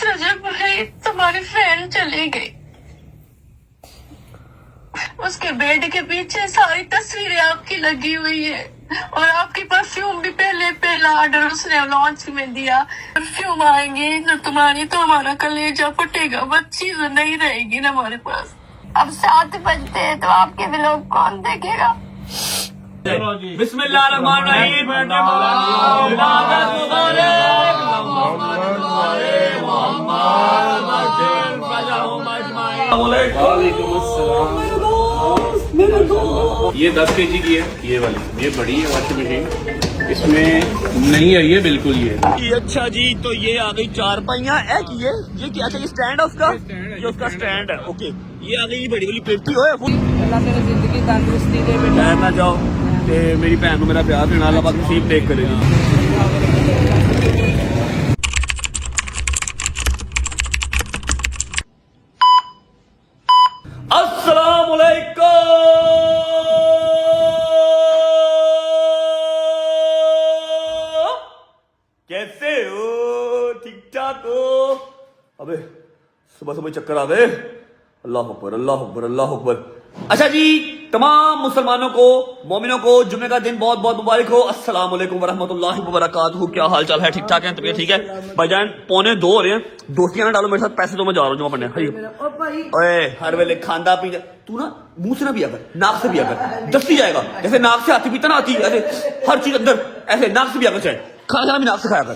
रजब भाई तुम्हारी फ्रेंड चली गई, उसके बेड के पीछे सारी तस्वीरें आपकी लगी हुई है और आपकी परफ्यूम भी पहला ऑर्डर उसने लॉन्च में दिया। परफ्यूम आएंगी न तुम्हारी तो हमारा कलेजा फटेगा, बच्ची तो नहीं रहेगी ना हमारे पास। अब 7 बजते हैं तो आपके व्लॉग कौन देखेगा। बिस्मिल्लाहिर्रहमानिर्रहीम। ये 10 kg की है, ये वाली, ये बड़ी है वॉशिंग मशीन, इसमें नहीं है ये बिल्कुल ये। अच्छा जी, तो ये आ गई 4 पहिया। ये क्या था? ये स्टैंड है उसका, ये उसका स्टैंड है। ओके, ये आ गई बड़ी वाली पेटी। होए अल्लाह मेरी जिंदगी तंदुरुस्ती दे बेटा। डर ना जाओ ते मेरी भैन को मेरा प्यार देना, अल्लाह पाक नसीब देख करेगी। अस्सलाम वालेकुम, कैसे हो? ठीक ठाक हो? अबे सुबह सुबह चक्कर आ गए। अल्लाह अकबर, अल्लाह अकबर, अल्लाह अकबर। अच्छा जी, तमाम मुसलमानों को, मोमिनों को जुम्मे का दिन बहुत बहुत मुबारक हो। अस्सलाम वालेकुम वरहमतुल्लाहि वबरकातुहू। क्या हाल चाल है? ठीक ठाक है? तबीयत ठीक है? भाईजान 1:45 हो रहे हैं, दोस्तियां ना डालो मेरे साथ, पैसे तो मैं जा रहा हूँ जमा पढ़ने। ओए हर वेले खांदा पींदा तू ना मुंह से ना पिया कर, नाक से पिया कर, दस्ती जाएगा। जैसे नाक से हाथी पीता ना आती, ऐसे हर चीज अंदर ऐसे नाक से पिया कर, चाहे खाना भी नाक से खाया कर।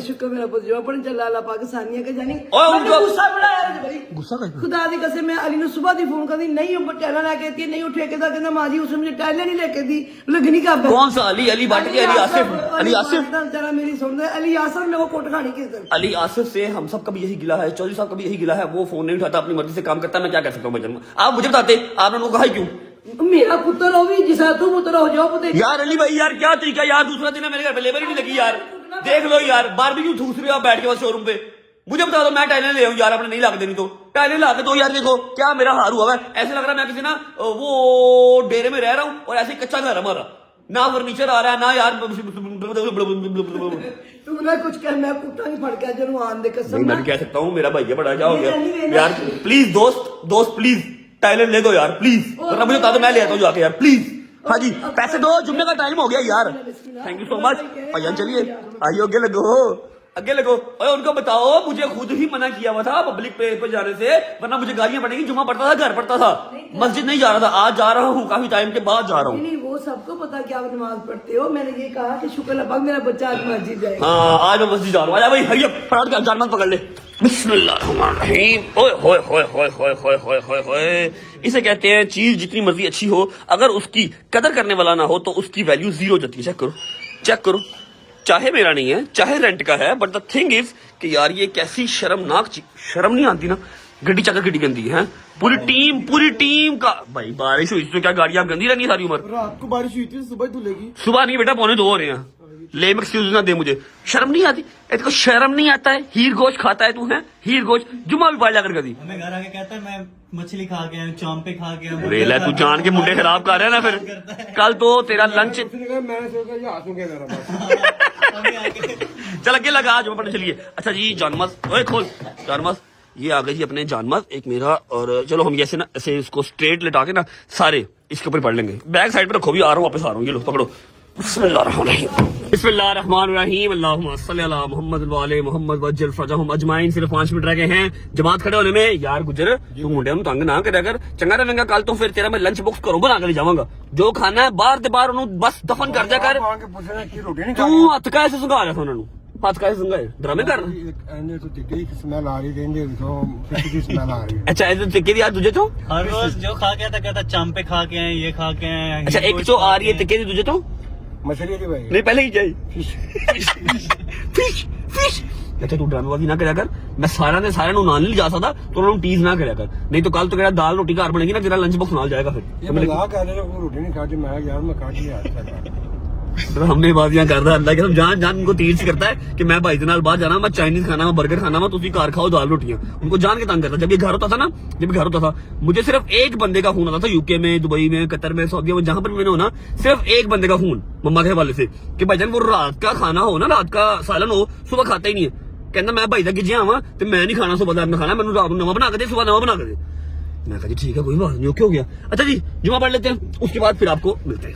शुक्र मेरा पुत्र जवाब पढ़ चला अल्लाह पाकिस्तानिया के जानी। ओए उनको गुस्सा बड़ा यार भाई, गुस्सा कर खुदा दी कसम मैं अली ने सुबह दी फोन कर दी, नहीं वो टैला लेके आती नहीं उठे के कहना मां जी उसने मुझे टैले नहीं लेके दी, लगनी का कौन सा अली? अली भट्ट के? अली आसिफ? अली आसिफ जरा मेरी सुन दे, अली आसिफ ने वो कोट खानी के इधर। अली आसिफ से हम सब का भी यही गिला है, चौधरी साहब का भी यही गिला है। वो फोन नहीं उठाता, अपनी मर्जी से काम करता है। मैं क्या कह सकता हूँ भाईजान? आप मुझे बताते, आपने उनको कहा ही क्यों? मेरा पुत्र हो भी जिसा तू पुत्र हो जाओ पुत्र। यार अली भाई यार क्या तरीका यार, दूसरा दिन है मेरे घर पे लेबर ही नहीं लगी यार। देख लो यार, बारबेक्यू ठूस रहे हो आप बैठ के बस शोरूम पे। मुझे बता दो, मैं टाइलें ले आऊं यार, आपने नहीं ला के देनी तो टाइलें ला के दो यार। देखो क्या मेरा हार हुआ है, ऐसे लग रहा है मैं किसी ना वो डेरे में रह रहा हूँ और ऐसे कच्चा घर हमारा, ना फर्नीचर आ रहा है ना यार। तू ना कुछ कर, मैं कुत्ता नहीं फड़ के जनवान दे कसम। मैं कह सकता हूँ मेरा भैया बड़ा क्या हो गया यार। प्लीज दोस्त प्लीज टाइलें ले दो यार प्लीज, वरना मुझे बता दो मैं ले आता हूँ जाके यार प्लीज। हाँ जी पैसे दो, जुम्मे का टाइम हो गया यार। थैंक यू सो मच भैया। चलिए आइए आगे लगो। और उनको बताओ मुझे खुद ही मना किया हुआ था पब्लिक प्लेस पर जाने से, वरना मुझे गालियां पड़ेगी। जुम्मा पड़ता था, घर पड़ता था, मस्जिद नहीं जा रहा था। आज जा रहा हूँ, काफी टाइम के बाद जा रहा हूँ। नहीं वो सबको पता कि आप नमाज पढ़ते हो। मैंने ये कहा कि शुक्र अल्लाह पाक मेरा बच्चा आज मस्जिद जाए। हाँ आज मैं मस्जिद जा रहा हूँ। आजा भाई हरिया फटाफट के जानमत पकड़ ले। बिस्मिल्लाहिर्रहमानिर्रहीम। ओए होए होए होए होए होए होए होए होए। इसे कहते हैं चीज जितनी मर्जी अच्छी हो, अगर उसकी कदर करने वाला ना हो तो उसकी वैल्यू 0 हो जाती है। चेक करो, चाहे मेरा नहीं है चाहे रेंट का है, बट द थिंग इज कि यार ये कैसी शर्मनाक चीज, शर्म नहीं आती ना। गड्डी चक्कर गड्डी गंदी है, पूरी टीम का भाई। बारिश हुई तो क्या गाड़ियां गंदी रहनी सारी उम्र? रात को बारिश हुई थी, सुबह धुलेगी। सुबह नहीं बेटा, 1:45 हो रहे हैं। लेम एक्सक्यूज ना दे मुझे, शर्म नहीं आती? इसको शर्म नहीं आता है? हीर गोश्त खाता है तू? है हीर गोश्त? जुम्मा भी पढ़ जाकर कभी हमें घर आके कहता है मैं मछली खा गया, चौंपे खा गया। रेला तू जान के मुंडे खराब कर रहा है ना। फिर कल तो तेरा लंच मैंने सोचा ये आंसू के चल अगे लगा आज पढ़ने चलिए। अच्छा जी जानमस, ओए खोल जानमस। ये आ गए जी अपने जानमस, एक मेरा। और चलो हम ऐसे ना ऐसे इसको स्ट्रेट लेटा के ना सारे इसके ऊपर पढ़ लेंगे। बैक साइड पे रखो, भी आ रहा हूँ वापस आ रहा हूँ। ये लो पकड़ो। बिस्मिल्लाहिर्रहमानिर्रहीम। अल्लाहुम्मा सल्ली अला मुहम्मद व आले मुहम्मद वज्जल फरजहुम अजमाइन। सिर्फ 5 मिनट रह गए हैं जमात खड़े होने में। यार गुजर तू मुंडे तंग ना करे, अगर चंगा रहेगा कल तो फिर तेरा मैं लंच बॉक्स घरों बना कर जावांगा। जो खाना है बाहर दे बाहर उन्होंने बस दफन कर जा कर। तू हथ कैसे संघा रहा था उन्होंने? हथ कैसे संघाए? ड्रामे कर स्मेल आ रही है, स्मेल आ रही है। अच्छा ऐसे तिक्के दी यार तुझे तो हर रोज जो खा गया था कहता चांपे खा के आए, ये खा के आए। अच्छा एक तो आ रही है तिक्के दी तुझे तो मछली थी भाई, नहीं पहले ही चाहिए फिश। अच्छा तू ड्रामेबाजी ना करा कर। मैं सारा ने सारे नाल नहीं जा सकता तो उन्होंने टीज ना करा कर, नहीं तो कल तो तेरा दाल रोटी घर बनेगी ना, तेरा लंच बॉक्स नाल जाएगा। फिर रोटी नहीं खाती, मैं यार मैं खा लिया। हमने बाजियां कर रहा अल्लाह के जान जान उनको तीर से करता है कि मैं भाई के नाल बाहर जाना, मैं चाइनीज खाना, मैं बर्गर खाना, मैं तुसी कार खाओ दाल रोटियां। उनको जान के तंग करता। जब ये घर होता था ना, जब घर होता था मुझे सिर्फ एक बंदे का फोन आता था, यूके में, दुबई में, कतर में, सऊदी में, जहां पर मैंने हो ना, सिर्फ एक बंदे का फोन मम्मा के हवाले से कि भाईजान वो रात का खाना हो ना, रात का सालन हो, सुबह खाता ही नहीं है। कहना मैं भाई तक गिजिया आवा तो मैं नहीं खाना सुबह का खाना, मैं रात नवा बना के दे, सुबह नवा बना के दे। मैं कहा जी ठीक है कोई बात नहीं, ओके हो गया। अच्छा जी जुमा पढ़ लेते हैं, उसके बाद फिर आपको मिलते हैं।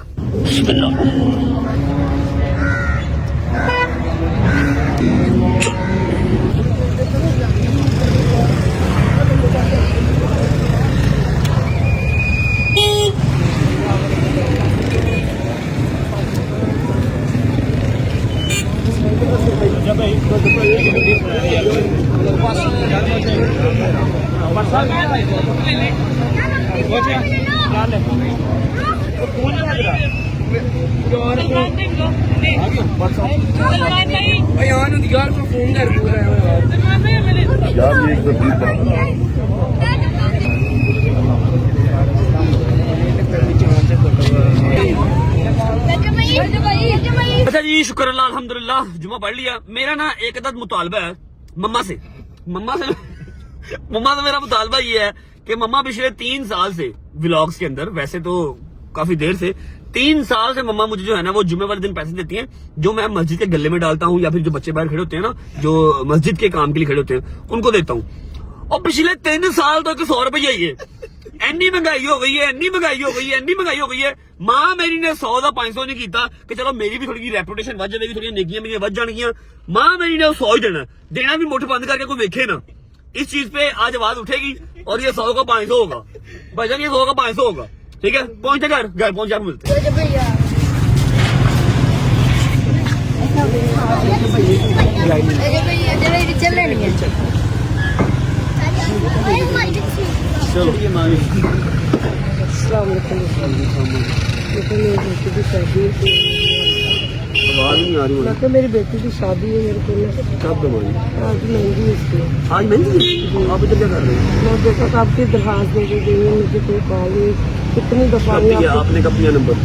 अच्छा जी शुक्र अल्लाह अल्हम्दुलिल्लाह जुमा पढ़ लिया। मेरा ना एक अदद मुतालबा है मम्मा से मेरा मुतालबा ये है कि मम्मा पिछले 3 साल से व्लॉग्स के अंदर, वैसे तो काफी देर से, 3 साल से मम्मा मुझे जो है ना वो जुमे वाले दिन पैसे देती हैं, जो मैं मस्जिद के गले में डालता हूँ या फिर जो बच्चे बाहर खड़े होते हैं ना, जो मस्जिद के काम के लिए खड़े होते हैं, उनको देता हूँ। और पिछले 3 साल तो 100 रुपया ही है। एनी महंगाई हो गई है, एनी महंगाई हो गई है, एनी महंगाई हो गई है। मां मेरी ने 100 का 500 नहीं किया कि चलो मेरी भी थोड़ी रेपुटेशन बढ़ जाएगी, थोड़ी नेकियां मेरी बढ़ जाएंगी। मां मेरी ने 100 ही देना भी मुठ बंद करके कोई देखे ना। इस चीज पे आज आवाज उठेगी और ये 100 का 500 होगा भाईजान, ये 100 का 500 होगा। ठीक है पहुंचते घर पहुंच जाकर मिलते हैं। चलो आवाज नहीं आ रही तो मेरी बेटी की शादी है मेरे को, कब दवाई आज मेहंदी है इसकी। आज महंगी आप इधर क्या कर रहे हैं? मैं देखा तो आपकी दरखास्त दे दी है, मुझे कोई कॉल नहीं, कितनी दफा कब दिया आपने, कब दिया नंबर?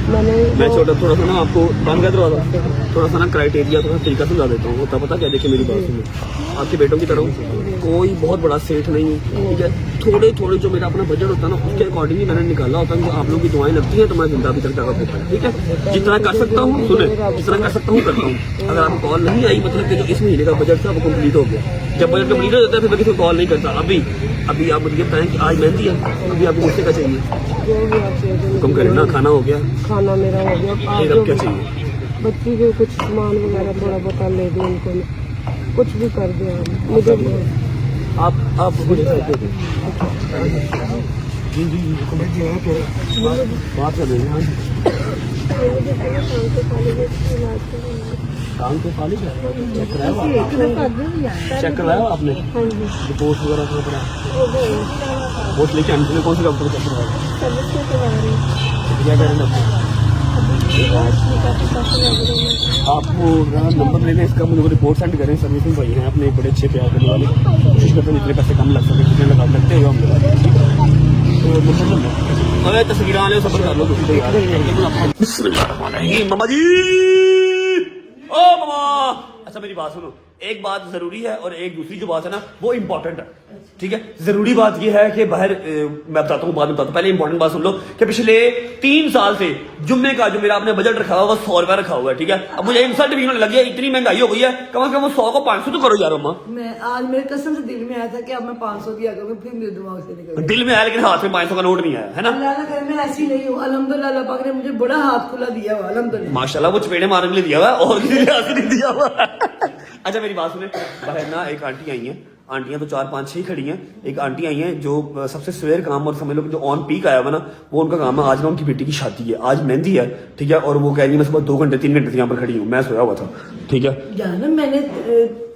मैंने मैं थोड़ा सा ना आपको बंद कर दरवाजा, थोड़ा सा ना क्राइटेरिया थोड़ा तरीका समझा देता हूँ। होता पता क्या, देखिए मेरी बात सुनो, आपके बेटों की तरह कोई बहुत बड़ा सेठ नहीं है, ठीक है। थोड़े थोड़े जो मेरा अपना बजट होता है ना उसके अकॉर्डिंग ही मैंने निकाला होता है कि आप लोगों की दुआएं लगती हैं तो मैं जिंदा अभी तक जगह पे है, ठीक है। जितना कर सकता हूँ सुने, जितना कर सकता हूँ करता हूँ। अगर आपको कॉल नहीं आई मतलब कि जो इस महीने का बजट था वो कंप्लीट हो गया। जब बजट कंप्लीट हो जाता है फिर मैं किसी को कॉल नहीं करता। अभी आप मुझे बताएं कि आज मेहंदी है, अभी आपको मुझसे क्या चाहिए? जो भी आप चाहिए कम करें ना, खाना हो गया, खाना मेरा हो गया, फिर अब क्या चाहिए? बच्ची को कुछ सामान वगैरह थोड़ा बहुत ले दो उनको, कुछ भी कर दो मुझे भी। आप मुझे बात कर रहे हैं। काम तो खाली चेक करवाया आपने? रिपोर्ट वगैरह रिपोर्ट लेके आने कौन सी डॉक्टर चेक करवाया? क्या कह रहे हैं आपको नंबर लेने इसका मुझे रिपोर्ट सेंड करें। सर्विसिंग भाई हैं अपने बड़े अच्छे प्यार करने वाले, कोशिश करते हैं जितने पैसे कम लग सके जितने लगा लगते हो हम तो अरे तस्वीर आने सफर कर लो मामा जी। ओ मामा अच्छा मेरी बात सुनो, एक बात जरूरी है और एक दूसरी जो बात है ना वो इम्पोर्टेंट है, ठीक है। जरूरी बात ये है कि बाहर मैं बताता हूँ बाद में बताता हूँ, पहले इंपॉर्टेंट बात सुन लो कि पिछले 3 साल से जुम्मे का जो मेरा आपने बजट रखा हुआ वो 100 रुपया रखा हुआ है, ठीक है। अब मुझे इंसल्ट भी होने लगी है, इतनी महंगाई हो गई है, कम से कम 100 को 500 तो करो यार अम्मा। मैं आज मेरे कसम से दिल में आया था कि अब मैं 500 दिया करूँ, फिर मेरे दिमाग से निकल गया। दिल में आया लेकिन हाथ में 500 का नोट नहीं आया है ना। अल्लाह ना करे मैं ऐसी नहीं हूँ, अल्हम्दुलिल्लाह अल्लाह पाक ने मुझे बड़ा हाथ खुला दिया हुआ, अल्हम्दुलिल्लाह माशाल्लाह। वो चपेड़े मारने के लिए दिया हुआ है और किसी लिहाज से नहीं दिया हुआ। अच्छा मेरी बात सुने, बाहर ना एक आंटी आई हैं, आंटियां तो 4 5 6 खड़ी हैं। एक आंटी आई हैं जो सबसे सवेर काम और समझ लो जो ऑन पीक आया हुआ ना वो उनका काम है। आज ना उनकी बेटी की शादी है, आज मेहंदी है, ठीक है। और वो कह रही है मैं सुबह 2 घंटे 3 घंटे से यहाँ पर खड़ी हूँ, मैं सोया हुआ था, ठीक है। जाना मैंने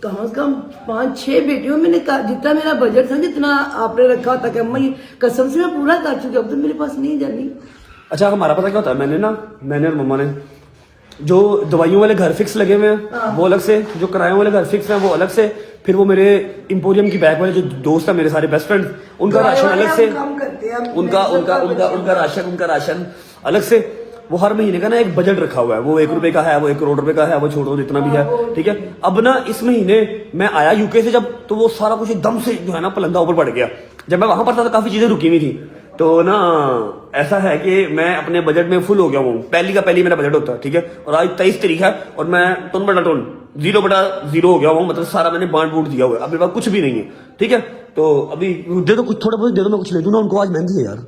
कम से कम 5 6 बेटियों मैंने जितना मेरा बजट था जितना आपने रखा था कि अम्मा ये कसम से मैं पूरा कर चुकी, अब तो मेरे पास नहीं जानी। अच्छा हमारा पता क्या होता है, मैंने और मम्मा ने जो दवाइयों वाले घर फिक्स लगे हुए हैं वो अलग से, जो किरायों वाले घर फिक्स हैं वो अलग से, फिर वो मेरे इंपोरियम की बैग वाले जो दोस्त है मेरे सारे बेस्ट फ्रेंड उनका राशन अलग से, उनका राशन अलग से। वो हर महीने का ना एक बजट रखा हुआ है, वो 1 रुपए का है, वो 1 करोड़ रुपए का है, वो छोड़ो जितना भी है, ठीक है। अब ना इस महीने मैं आया यूके से जब, तो वो सारा कुछ एकदम से जो है ना पलंदा ऊपर पड़ गया। जब मैं वहां पर था तो काफी चीजें रुकी हुई थी, तो ना ऐसा है कि मैं अपने बजट में फुल हो गया हूँ। पहली का पहली मेरा बजट होता है, ठीक है। और आज 23 तारीख है और मैं टोन बटा टोन 0/0 हो गया हूँ। मतलब सारा मैंने बांट बूट दिया हुआ है, अब मेरे पास कुछ भी नहीं है, ठीक है। तो अभी दे दो कुछ, थोड़ा बहुत दे दो, मैं कुछ ले दूँ ना उनको। आज मेहंदी है यार।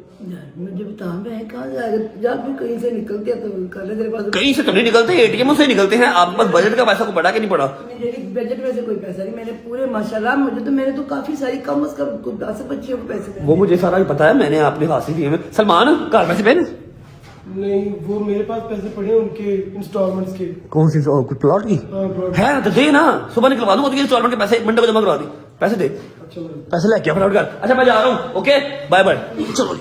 मुझे बता, मैं कहाँ जाएगा जब भी कहीं से निकल गया तो कर ले, तेरे पास कहीं से तो नहीं निकलते, एटीएम से निकलते हैं। आप बस बजट का पैसा को बढ़ा के नहीं पड़ा। मेरे बजट में से कोई पैसा नहीं, मैंने पूरे माशाल्लाह मैंने तो काफी सारी कम से कम 10 बच्चियों को पैसे दिए। वो मुझे सारा ही पता है, मैंने आपने हासिल किए हैं। सलमान घर पैसे पहने नहीं, वो मेरे पास पैसे पड़े हैं उनके इंस्टॉलमेंट्स के। कौन सी कुछ प्लॉट की प्लॉट। है तो दे ना, सुबह निकलवा दूंगा। तो इंस्टॉलमेंट के पैसे मंडे को जमा करवा दी, पैसे दे। अच्छा भाई। पैसे लेके फटाफट कर। अच्छा मैं जा रहा हूँ, ओके बाय बाय। चलो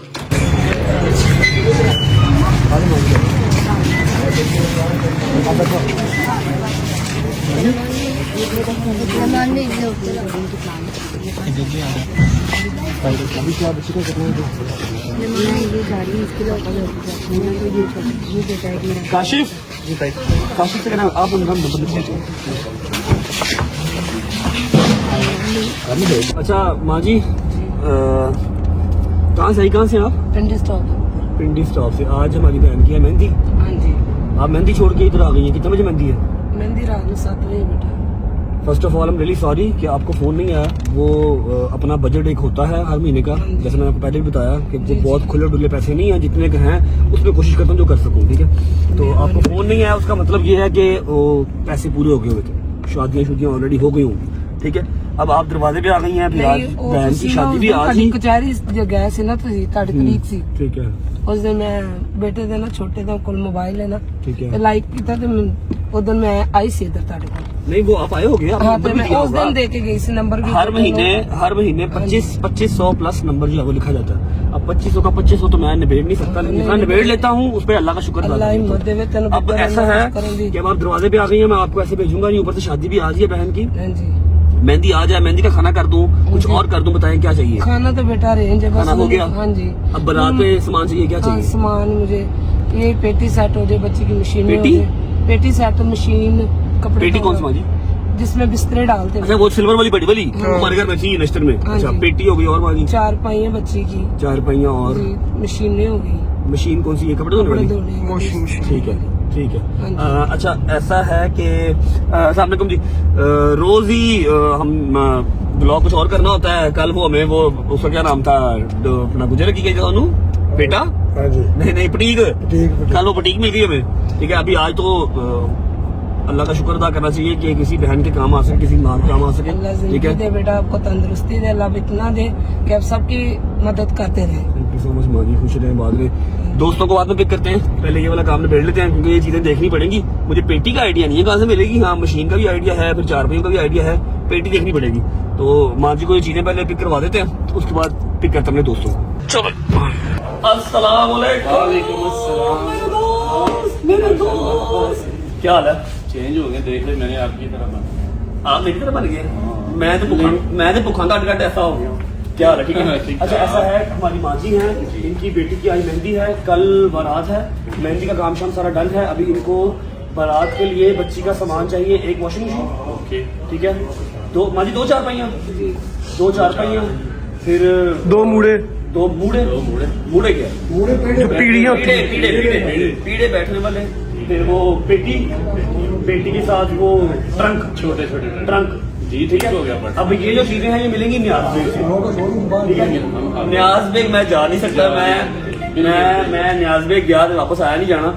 काशिफ, काशिफ से कहना आप अच्छा माँ जी कहाँ से आई, कहाँ से आप? पिंडी स्टॉप। पिंडी स्टॉप से। आज हमारी बहन की है मेहंदी। हाँ जी, आप मेहंदी छोड़ के इधर आ गई हैं, कितने बजे मेहंदी है? मेहंदी रात में 7 बजे बेटा। First of all I am really sorry कि आपको फोन नहीं आया। वो अपना बजट एक होता है हर महीने का, जैसे मैंने आपको पहले भी बताया कि वो बहुत खुले डुले पैसे नहीं है, जितने के हैं उसमें कोशिश करता हूँ जो कर सकूँ, ठीक है। तो आपको फोन नहीं आया, उसका मतलब ये है कि वो पैसे पूरे हो गए हुए थे, शादियाँ ऑलरेडी हो गई हूँ, ठीक है। अब आप दरवाजे पे आ गई हैं, फिर आज बहन की शादी भी आज ही। कचहरी गए थे ना, ਤੁਹਾਡੀ ਤਰੀਕ ਸੀ। ठीक है, ਉਸ ਦਿਨ ਮੈਂ ਬੇਟੇ ਦੇ ਨਾ ਛੋਟੇ ਦੇ ਕੋਲ ਮੋਬਾਈਲ ਹੈ ਨਾ, ठीक है। ਤੇ ਲਾਈਕ ਕੀਤਾ ਤੇ ਉਸ ਦਿਨ ਮੈਂ ਆਈ ਸੀ ਇੱਧਰ ਤੁਹਾਡੇ ਕੋਲ। नहीं वो आप आए हो गए, ਹਾਂ ਤੇ ਮੈਂ ਉਸ ਦਿਨ ਦੇ ਕੇ ਗਈ ਸੀ नंबर भी। हर महीने 2500 प्लस नंबर जो है वो लिखा जाता है। अब 2500 का 2500 तो मैं निबेड़ नहीं सकता, जितना निबेड़ लेता हूँ उस पर अल्लाह का शुक्र अदा अल्लाह करता हिम्मत देवे हूं। तेन। अब ऐसा है कि अब आप दरवाजे पे आ गई हैं, मैं आपको ऐसे भेजूंगा नहीं, ऊपर से शादी भी आज ही है बहन की। हाँ जी, मेहंदी आ जाए, मेहंदी का खाना कर दूं, कुछ और कर दूं, बताएं क्या चाहिए? खाना तो बेटा रेंज है बस। खाना हो गया? हाँ जी। अब बारात पे सामान चाहिए, क्या हाँ, चाहिए? सामान मुझे ये पेटी सेट हो जाए, बच्चे की मशीन पेटी? पेटी सेट, मशीन, कपड़े। पेटी कौन सी माँ जी? जिसमें बिस्तरे डालते अच्छा हैं। वो सिल्वर वाली बड़ी वाली हमारे घर में चाहिए नश्तर में। हाँ अच्छा जी। पेटी हो गई, और माँ जी? 4 पाइयां बच्ची की 4 पहिया और जी, मशीनें हो गई, मशीन कौन सी है? कपड़े धोने कपड़े वाली? धोने। ठीक है, ठीक हाँ है। जी। अच्छा ऐसा है कि अस्सलाम वालेकुम जी, रोज ही हम ब्लॉग कुछ और करना होता है। कल वो हमें वो उसका क्या नाम था, अपना गुजर की गई था बेटा? हाँ जी। नहीं पटीक, कल वो पटीक मिल गई हमें, ठीक है। अभी आज तो अल्लाह का शुक्र अदा करना चाहिए कि किसी बहन के काम आ सके, किसी माँ के काम आ सके, अल्लाह ठीक जिंदगी है। दे बेटा, आपको तंदुरुस्ती दे, अल्लाह इतना दे कि आप सबकी मदद करते रहे। थैंक यू सो मच माँ जी, खुश रहें। बाद में दोस्तों को बाद में पिक करते हैं, पहले ये वाला काम निबेड़ लेते हैं क्योंकि ये चीजें देखनी पड़ेंगी। मुझे पेटी का आइडिया नहीं है कहाँ से मिलेगी। हाँ मशीन का भी आइडिया है, फिर 4 पहियों का भी आइडिया है, पेटी देखनी पड़ेगी। तो माँ जी को ये चीजें पहले पिक करवा देते हैं, उसके बाद पिक करते हैं अपने दोस्तों को। चलो अस्सलाम वालेकुम मेरे दोस्त, क्या हाल है? चेंज हो गए, देख ले मैंने आपकी तरह बना। आप मेरी तरह बन गए? मैं तो भुखा काट ऐसा हो गया। क्या हाल है? ठीक है। ठीक अच्छा ऐसा है, हमारी माँ जी हैं, इनकी बेटी की आज मेहंदी है, कल बारात है, मेहंदी का काम शाम सारा डन है। अभी इनको बारात के लिए बच्ची का सामान चाहिए, एक वॉशिंग मशीन, ओके, ठीक है, दो माँ जी 2-4 पहियां, 2-4 पहियां, फिर 2 मूड़े, 2 मूड़े। मूड़े क्या? मूड़े जो पीढ़ियाँ होती हैं। पीढ़े बैठने वाले, फिर वो पेटी, पेटी के साथ वो ट्रंक, छोटे छोटे ट्रंक जी, ठीक हो गया। बट अब ये जो चीजें हैं ये मिलेंगी न्याज बेग से, ठीक है। न्याज बेग मैं जा नहीं सकता, मैं न्याज बेग गया तो वापस आया नहीं जाना,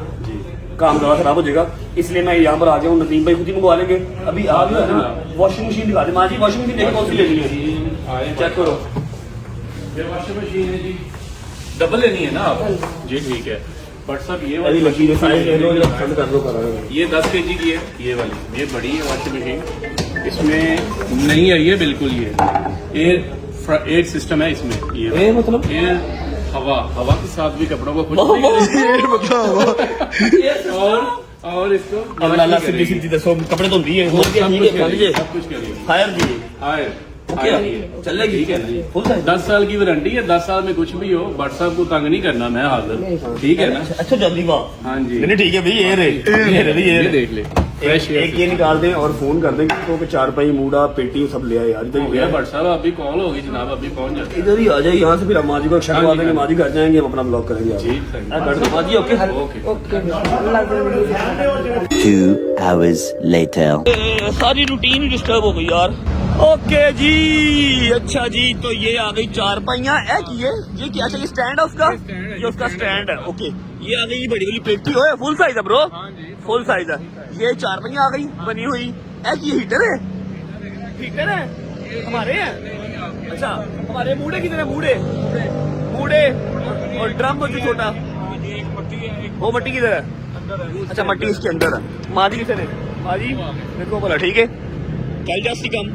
काम थोड़ा खराब हो जाएगा, इसलिए मैं यहाँ पर आ गया हूँ। नदीम भाई खुद ही मंगवा लेंगे। अभी आ गया है ना, वॉशिंग मशीन दिखा दे माँ जी, वॉशिंग मशीन देखो कौन सी लेनी है, चेक करो। ये वॉशिंग मशीन है जी, डबल लेनी है ना आप? जी ठीक है। बट साहब ये अभी वाली लगी जो साइज ले लो, पसंद कर लो ये 10 kg की है, ये वाली ये बड़ी है वॉशिंग मशीन, इसमें नहीं है ये बिल्कुल। ये एयर सिस्टम है इसमें, ये मतलब एयर हवा के साथ भी कपड़ों को खुश और इसको अब लाला सीधी सीधी दसो कपड़े तो दी है, सब कुछ करिए। हायर दी हायर चलेगी, ठीक है ना जी। Full size. 10 साल की वारंटी है, 10 साल में कुछ भी हो बट साहब को तंग नहीं करना, मैं हाजिर, ठीक है ना? अच्छा जल्दी वाह। हाँ जी, नहीं ठीक है भाई, ये रे ये देख ले, फ्रेश एक ये निकाल दें और फोन कर दें तो कि 4 पाई मूड़ा पेटी सब ले आए यार इधर हो गया भट्ट साहब, अभी कॉल होगी जनाब, अभी पहुंच जाते इधर ही आ जाए यहाँ से, फिर हम माजी को एक शर्ट देंगे, माजी घर जाएंगे, हम अपना ब्लॉग करेंगे। ठीक है। माजी ओके ओके। ओके अल्लाह के 2 hours later. सारी रूटीन डिस्टर्ब हो गई यार। ओके जी, अच्छा जी, तो ये आ गई 4 पाइयां। ये क्या चाहिए, स्टैंड है उसका? ये उसका स्टैंड है। ओके, ये आ गई बड़ी वाली पेटी है, फुल साइज है ब्रो, फुल साइज है। ये 4 पाइयां आ गई बनी हुई। ये हीटर है, हीटर है हमारे हैं। अच्छा, हमारे मूड़े कितने हैं? मूड़े और ड्रम जो छोटा, वो मट्टी किधर है? अच्छा, मट्टी इसके अंदर है। माजी कितने ने? माजी देखो बोला ठीक है, कल जास्ती कम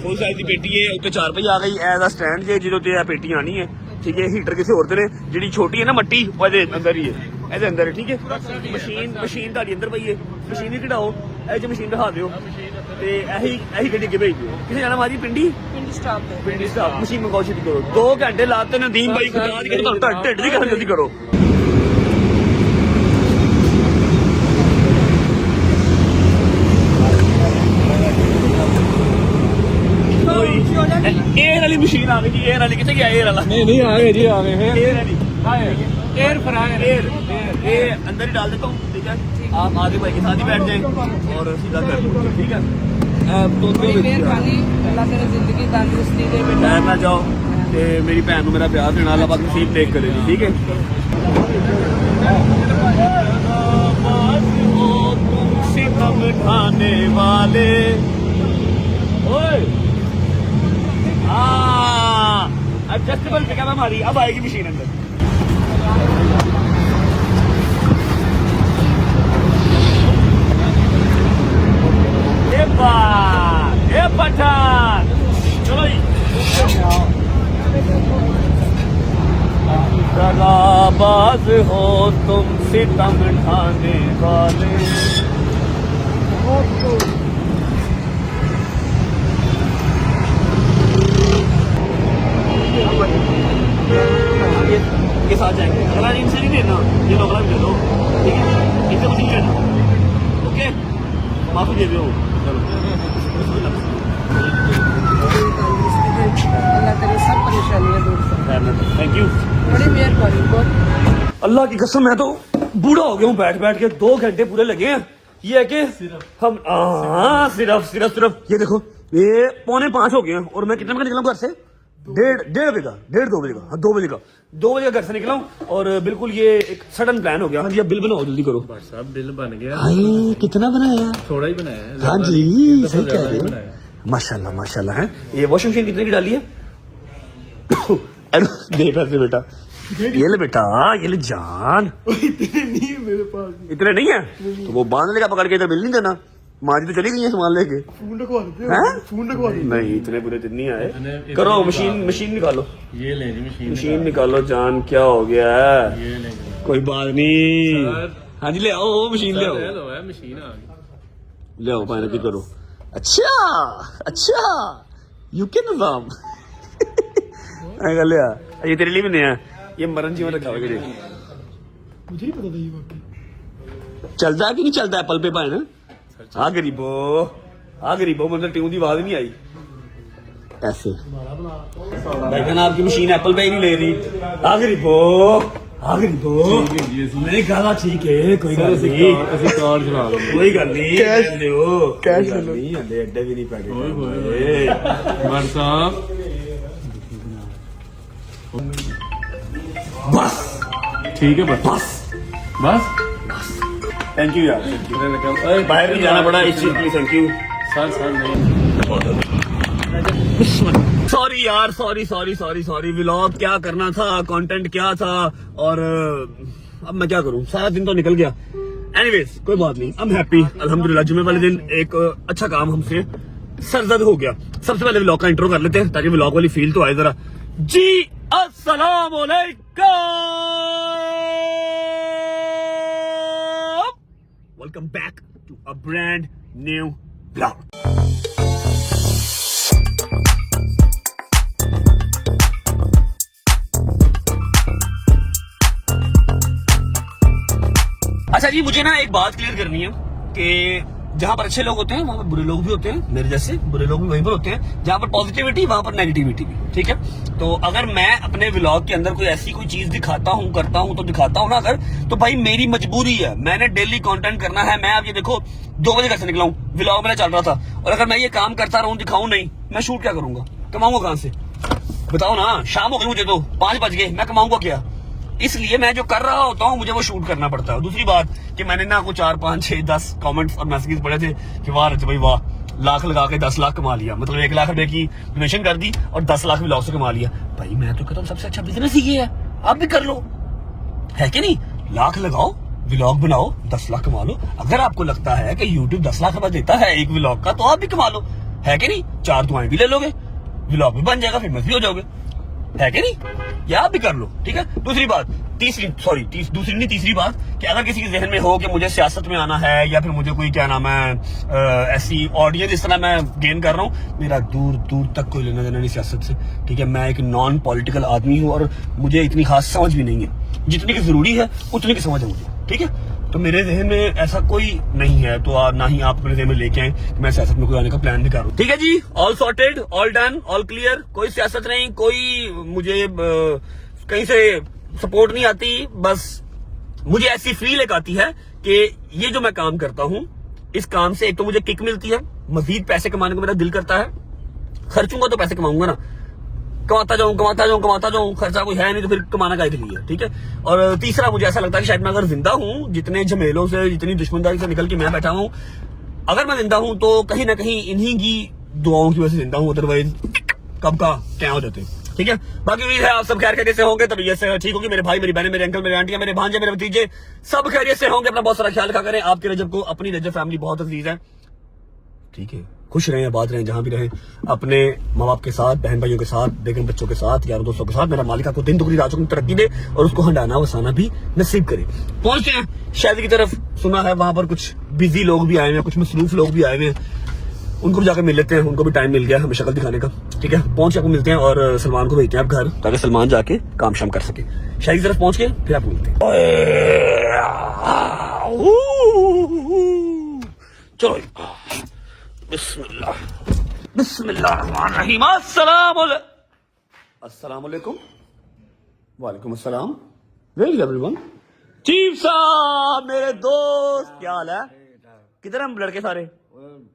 फुल साइज की पेटी है, उत्ते 4 पाई आ गई एज अ स्टैंड जे जो पेटी आनी है। ठीक है, हीटर किसी होर ने, जी छोटी है ना मट्टी वो अंदर ही है, ਇਹਦੇ ਅੰਦਰ है। ठीक है, मशीन ਤੁਹਾਡੀ ਅੰਦਰ ਪਈ ਹੈ, मशीन ही ਕਢਾਓ, ਇਹ ਚ ਮਸ਼ੀਨ ਦਿਖਾ ਦਿਓ ਤੇ ਇਹੀ ਗੱਡੀ ਅੱਗੇ ਭੇਜ ਦਿਓ। ਕਿੱਥੇ ਜਾਣਾ ਮਾਜੀ? ਪਿੰਡੀ स्टाफ है। ਸਟਾਫ। ਮਸ਼ੀਨ ਮੰਗਾਓ, ਛੇਤੀ ਕਰੋ। 2 ਘੰਟੇ ਲਾਤੇ ਨਦੀਮ ਭਾਈ ਖੁਦਾ ਦੀ ਕਰਕੇ ਤੁਹਾਨੂੰ ਢਿੱਡ ਦੀ ਕਰਨ ਜਲਦੀ ਕਰੋ। एयर वाली मशीन आ गई जी। एयर वाली कितने गया? एयर वाला नहीं आ गए जी, आ गए हैं। एयर वाली एयर फ्रायर। ये अंदर ही डाल देता हूँ। ठीक है, आप आगे भाई के साथ ही बैठ जाएं और सीधा कर दो। ठीक है, मेहरबानी, अल्लाह तेरी जिंदगी तंदुरुस्ती दे बेटा। टाइम ना जाओ ते मेरी भैन को मेरा प्यार देना, अल्लाह पाक नसीब देख करे जी। ठीक है, सितम खाने वाले ओए एडजस्टेबल पिकअप हमारी अब आएगी मशीन अंदर। ये पठान चलो जी, दगाबाज हो तुम सितम ढाने वाले। ये साथ जाएंगे, अगला इनसे नहीं देना, ये अगला भी दे दो। ठीक है, इनसे कुछ नहीं लेना। ओके, माफी दे दो। अल्लाह तेरी सब परेशानियां दूर कर। थैंक यू, बड़ी मेहरबानी बहुत। अल्लाह की कसम मैं तो बूढ़ा हो गया हूँ बैठ बैठ के। 2 घंटे पूरे लगे हैं। ये है कि हम सिर्फ ये देखो, ये 4:45 हो गए हैं और मैं कितने बजे निकला हूँ घर से? 1:30 बजे का, 2 बजे का, हाँ 2 बजे का, 2 बजे का घर से निकला हूँ और बिल्कुल ये एक सडन प्लान हो गया। हाँ जी, अब बिल बनाओ, जल्दी करो। भट्ट साहब बिल बन गया, कितना बनाया? थोड़ा ही बनाया है। हाँ जी, सही कह रहे हो। बनाया। माशाल्लाह माशाल्लाह है। ये वॉशिंग मशीन कितने की डाली है? दे पैसे बेटा, ये ले बेटा, ये ले जान। इतने नहीं है मेरे पास। इतने नहीं है तो वो बांध लेगा पकड़ के, इधर बिल नहीं देना। माजी तो चली गई है सामान लेके। फोन रखवा देते। नहीं, इतने पूरे दिन नहीं आए। करो मशीन निकालो, ये ले जी मशीन निकालो जान। क्या हो गया है? ये ले कोई बात नहीं। हाँ जी, ले आओ मशीन, ले आओ मशीन आ गई। ले आओ पाए की करो। अच्छा यूके निजाम ले आ। ये तेरे लिए भी नहीं है, ये मरण जीवन रखा हुआ। मुझे ही पता था ये वाकई चलता है कि नहीं चलता एप्पल पे पाए ना। हाँ गरीबो मतलब ट्यून की आवाज नहीं आई ऐसे। लेकिन आपकी मशीन एप्पल पे ही नहीं ले रही। हाँ गरीबो मैंने कहा ठीक है, कोई गल नहीं, कोई गल नहीं, कैश नहीं अड्डे भी नहीं पैके भट्ट साहब। बस ठीक है बस। थैंक यू यार, बाहर भी जाना पड़ा इस चीज के लिए। थैंक यू सर नहीं। सॉरी यार, सॉरी। व्लॉग क्या करना था, कंटेंट क्या था, और अब मैं क्या करूं, सारा दिन तो निकल गया। एनीवेज कोई बात नहीं, आई एम हैप्पी अल्हम्दुलिल्लाह। जुम्मे वाले दिन एक अच्छा काम हमसे सरजद हो गया। सबसे पहले व्लॉग का इंट्रो कर लेते हैं ताकि व्लॉग वाली फील तो आए जरा। जी अस्सलाम वालेकुम, welcome back to a brand new vlog. अच्छा जी, मुझे ना एक बात क्लियर करनी है कि जहां पर अच्छे लोग होते हैं वहां पर बुरे लोग भी होते हैं, मेरे जैसे बुरे लोग भी वहीं पर होते हैं, जहां पर पॉजिटिविटी वहां पर नेगेटिविटी भी, ठीक है। तो अगर मैं अपने व्लॉग के अंदर कोई ऐसी कोई चीज दिखाता हूं, करता हूं, तो दिखाता हूं ना अगर, तो भाई मेरी मजबूरी है, मैंने डेली कंटेंट करना है। मैं अब ये देखो 2 बजे घर से निकला हूं, व्लॉग मेरा चल रहा था, और अगर मैं ये काम करता रहूं, दिखाऊं नहीं, मैं शूट क्या करूंगा, कमाऊंगा कहां से, बताओ ना। शाम हो गई मुझे, तो 5 बज गए, मैं कमाऊंगा क्या। इसलिए मैं जो कर रहा होता हूँ मुझे वो शूट करना पड़ता है। दूसरी बात कि मैंने ना कुछ 4, 5, 6, 10 कमेंट्स और मैसेजेस पढ़े थे कि वाह रजत भाई वाह, लाख लगा के 10 लाख कमा लिया, मतलब 1 लाख रुपए की डोनेशन कर दी और 10 लाख व्लॉग से कमा लिया। भाई मैं तो कहता हूँ सबसे अच्छा बिजनेस ही ये है, आप भी कर लो, है कि नहीं। लाख लगाओ, व्लॉग बनाओ, 10 लाख कमा लो। अगर आपको लगता है कि यूट्यूब 10 लाख रुपए देता है एक व्लॉग का, तो आप भी कमा लो, है कि नहीं। 4 दुआएं भी ले लोगे, व्लॉग भी बन जाएगा, फेमस भी हो जाओगे, है कि नहीं। या आप भी कर लो, ठीक है। दूसरी बात, तीसरी बात कि अगर किसी के जहन में हो कि मुझे सियासत में आना है, या फिर मुझे कोई क्या नाम है ऐसी ऑडियंस इस तरह मैं गेन कर रहा हूँ, मेरा दूर दूर तक कोई लेना देना नहीं सियासत से, ठीक है। मैं एक नॉन पॉलिटिकल आदमी हूँ और मुझे इतनी खास समझ भी नहीं है, जितनी की जरूरी है उतनी की समझ है मुझे, ठीक है। तो मेरे जहन में ऐसा कोई नहीं है, तो ना ही आप अपने जहन में लेके आए कि मैं सियासत में कोई आने का प्लान भी कर रहा हूँ, ठीक है जी। All sorted, all done, all clear, कोई सियासत नहीं, कोई मुझे कहीं से सपोर्ट नहीं आती। बस मुझे ऐसी फील एक आती है कि ये जो मैं काम करता हूं, इस काम से एक तो मुझे किक मिलती है, मजीद पैसे कमाने को मेरा दिल करता है। खर्चूंगा तो पैसे कमाऊंगा ना, कमाता जाऊं, खर्चा कोई है नहीं तो फिर कमाना काहे के लिए, ठीक है। और तीसरा, मुझे ऐसा लगता है कि शायद मैं अगर जिंदा हूं, जितने झमेलों से, जितनी दुश्मनदारी से निकल के मैं बैठा हूं, अगर मैं जिंदा हूं तो कहीं ना कहीं इन्हीं की दुआओं की वजह से जिंदा हूं, अदरवाइज कब का क्या हो जाते, ठीक है। बाकी उम्मीद है आप सब खैर खैरियत से होंगे, तबीयत से ठीक होगी। मेरे भाई, मेरी बहनें, मेरे अंकल, मेरे आंटियां, मेरे भांजे, मेरे भतीजे सब खैरियत से होंगे। अपना बहुत सारा ख्याल रखा करें। आपके रजब को, अपनी रजब फैमिली बहुत अजीज है, ठीक है। खुश रहें, आबाद रहें, जहां भी रहें, अपने माँ बाप के साथ, बहन भाइयों के साथ, बेगम बच्चों के साथ, यारों दोस्तों के साथ। मेरा मालिका को दिन दुगनी रातों में तरक्की दे और उसको हंडाना वसाना भी नसीब करे। पहुंचते हैं शादी की तरफ, सुना है वहां पर कुछ बिजी लोग भी आए हुए हैं, कुछ मसरूफ लोग भी आए हुए हैं, उनको भी जाकर मिल लेते हैं। उनको भी टाइम मिल गया हमें शक्ल दिखाने का, ठीक है। पहुंच के आपको मिलते हैं और सलमान को भेजते हैं आप घर, ताकि सलमान जाके काम शाम कर सके। शादी की तरफ पहुंच के फिर आपको मिलते हैं। चलो बिस्मिल्लाहिर्रहमानिर्रहीम। अस्सलाम वालेकुम। वालेकुम अस्सलाम। Very good everyone. चीफ साहब, मेरे दोस्त, क्या हाल है? किधर हम लड़के सारे?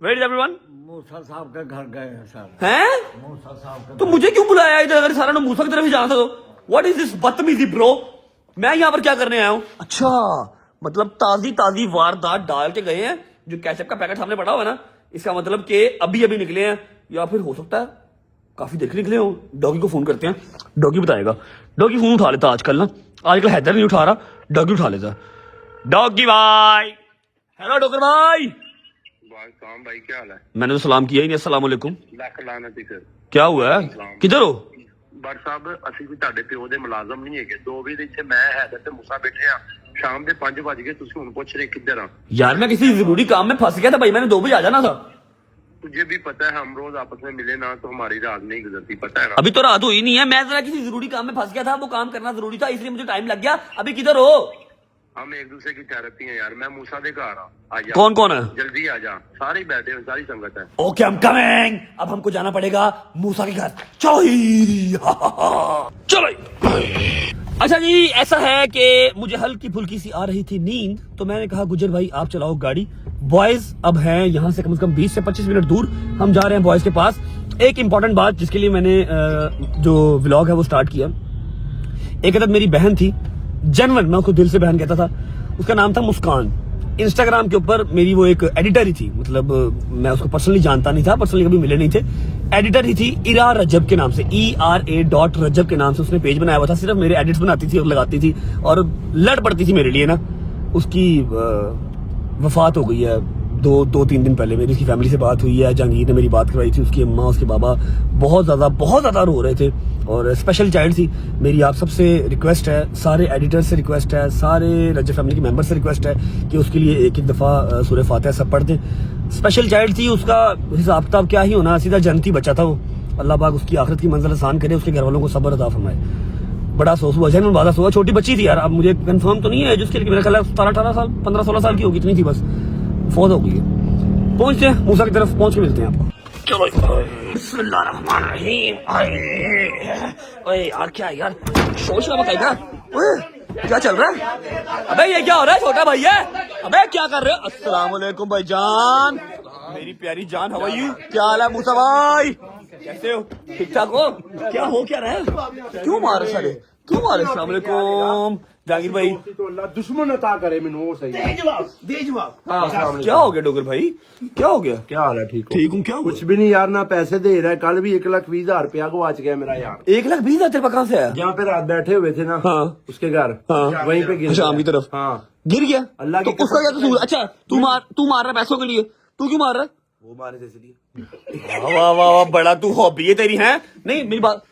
Very good everyone. मूसा साहब के घर गए हैं सर। हैं? मूसा साहब तो मुझे क्यों बुलाया इधर? अगर सारा लोग मूसा की तरफ ही जाना था तो व्हाट इज दिस बदतमीजी ब्रो? मैं यहाँ पर क्या करने आया हूँ? अच्छा, मतलब ताजी वारदात डाल के गए हैं। जो कैचअप का पैकेट सामने पड़ा हुआ है ना, इसका मतलब कि अभी निकले हैं, या फिर हो सकता है काफी देर के निकले हो। डॉगी को फोन करते हैं, डॉगी बताएगा। डॉगी फोन उठा लेता आजकल हैदर नहीं उठा रहा, डॉगी उठा लेता। डॉगी भाई, हेलो डॉक्टर भाई। भाई क्या हाल है? मैंने तो सलाम किया ही नहीं। अस्सलाम वालेकुम। ਲੱਖ ਲਾਨਤ ਹੀ ਸਰ। क्या हुआ है? किधर हो? ਬਟ ਸਾਹਿਬ ਅਸੀਂ ਵੀ ਤੁਹਾਡੇ ਪਿਓ ਦੇ ਮੁਲਾਜ਼ਮ ਨਹੀਂ ਹੈਗੇ। 2 ਵਜੇ ਇੱਥੇ ਮੈਂ ਹੈਦਰ ਤੇ ਮੂਸਾ ਬੈਠੇ ਆ, शाम ਦੇ 5 ਵਜ ਗਏ, ਤੁਸੀਂ ਹੁਣ ਪੁੱਛ ਰਹੇ ਕਿੱਧਰ ਆ? यार मैं किसी जरूरी काम में फंस गया था भाई, मैंने 2 बजे आ जाना था। तुझे भी पता है हम रोज आपस में मिले ना तो हमारी रात नहीं गुजरती, पता है ना? अभी तो रात हुई नहीं है, मैं जरा किसी जरूरी काम में फंस गया था, वो काम करना जरूरी था, इसलिए मुझे टाइम लग गया। अभी किधर हो? हम एक दूसरे की थेरेपी है यार। मैं मूसा दे घर आ जा। कौन कौन है? जल्दी आ जा, सारे ही बैठे हैं, सारी संगत है। Okay, I am coming. अब हमको जाना पड़ेगा मूसा के घर। चलो ही चलो। अच्छा जी, ऐसा है कि मुझे हल्की फुल्की सी आ रही थी नींद, तो मैंने कहा गुजर भाई आप चलाओ गाड़ी। बॉयज अब हैं यहाँ से कम 20 से 25 मिनट दूर, हम जा रहे हैं बॉयज के पास। एक इंपॉर्टेंट बात जिसके लिए मैंने जो व्लॉग है वो स्टार्ट किया, एक अदद मेरी बहन थी, जनवन, मैं उसको दिल से बहन कहता था, उसका नाम था मुस्कान। इंस्टाग्राम के ऊपर मेरी वो एक एडिटर ही थी, मतलब मैं उसको पर्सनली जानता नहीं था, पर्सनली कभी मिले नहीं थे, एडिटर ही थी। इरा रजब के नाम से, ERA.रजब के नाम से उसने पेज बनाया हुआ था। सिर्फ मेरे एडिट्स बनाती थी और लगाती थी और लड़ पड़ती थी मेरे लिए ना। उसकी वफात हो गई है 2-3 दिन पहले। मेरी उसकी फैमिली से बात हुई है, जहांगीर ने मेरी बात करवाई थी। उसकी अम्मा, उसके बाबा बहुत ज्यादा रो रहे थे और स्पेशल चाइल्ड थी। मेरी आप सबसे रिक्वेस्ट है, सारे एडिटर से रिक्वेस्ट है, सारे रजब फैमिली के मेंबर से रिक्वेस्ट है कि उसके लिए एक दफा सूरह फातिहा सब पढ़ दें। स्पेशल चाइल्ड थी, उसका हिसाब किताब क्या ही होना, सीधा जन्नती बच्चा था वो। अल्लाह पाक उसकी आखिरत की मंजिल आसान करे, उसके घर वालों को सब्र अता फरमाए। बड़ा अफसोस हुआ, जहन में बात हुआ। छोटी बच्ची थी यार, अब मुझे कंफर्म तो नहीं है जिसके लिए, मेरा ख्याल है 17-18 साल, 15-16 साल की होगी, इतनी थी बस। फौत हो गई है। पहुंचते हैं मूसा की तरफ, पहुंच के मिलते हैं आपको। चलो बिस्मिल्लाहिर्रहमानिर्रहीम। ओए यार क्या है यार, शोर शराबा क्या है? ओए क्या चल रहा है? अबे ये क्या हो रहा है? छोटा भाई है, अबे क्या कर रहे हो? अस्सलाम वालेकुम भाईजान, मेरी प्यारी जान, हाउ आर यू? क्या हाल है मूसा भाई, कैसे हो? ठीक ठाक हो? क्या हो क्या रहा है? क्यों मारे सारे, क्यों मारे? अस्सलाम वालेकुम जहांगीर भाई। तो अल्लाह दुश्मन अता करे मैनू वो सही क्या हो गया डोगर भाई, क्या हो गया? क्या हाल है? ठीक हो? ठीक हूँ। क्या हुआ? कुछ भी नहीं यार, ना पैसे दे रहा है। कल भी 1,20,000 रुपया गवाच गया मेरा यार। 1,20,000 तेरे पास कहाँ से आया? जहाँ पे रात बैठे हुए थे ना, हाँ। उसके घर, हाँ। वहीं पे गिर शाम की गया। तरफ हाँ, गिर गया। अल्लाह तो की उसका क्या कसम। कसूर? अच्छा तू मार रहा है पैसों के लिए, तू क्यों मार रहा है? वो मारे थे इसलिए। वाह वाह वाह, बड़ा तू हॉबी है तेरी, है नहीं मेरी बात।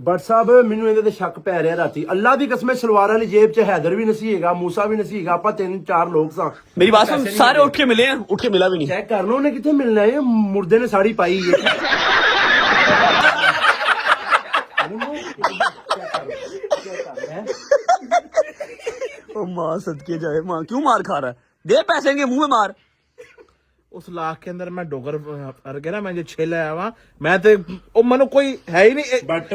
बट साहब ਮੈਨੂੰ ਇਹਦੇ ਤੇ ਸ਼ੱਕ ਪੈ ਰਿਹਾ ਰਾਤੀ। ਅੱਲਾ ਦੀ ਕਸਮ ਸਲਵਾਰ ਵਾਲੀ ਜੇਬ 'ਚ ਹੈਦਰ ਵੀ ਨਹੀਂ ਹੈਗਾ, ਮੂਸਾ ਵੀ ਨਹੀਂ ਹੈਗਾ, ਆਪਾਂ 3-4 ਲੋਕ ਸਾਂ। मेरी बात सुन, सारे उठ के मिले हैं, उठ के मिला भी नहीं। ਚੈੱਕ ਕਰ ਲਓ ਉਹਨੇ ਕਿੱਥੇ ਮਿਲਣਾ ਹੈ। ਮੁਰਦੇ ਨੇ ਸਾੜੀ ਪਾਈ ਹੈ। ओ माँ सदके जाए, माँ क्यों मार खा रहा है? दे पैसे के मुंह में मार। उस लाख के अंदर मैं डोगर अर गया ना, मैं जो 6 लाया हुआ, मैं तो ओ मनो कोई है ही नहीं,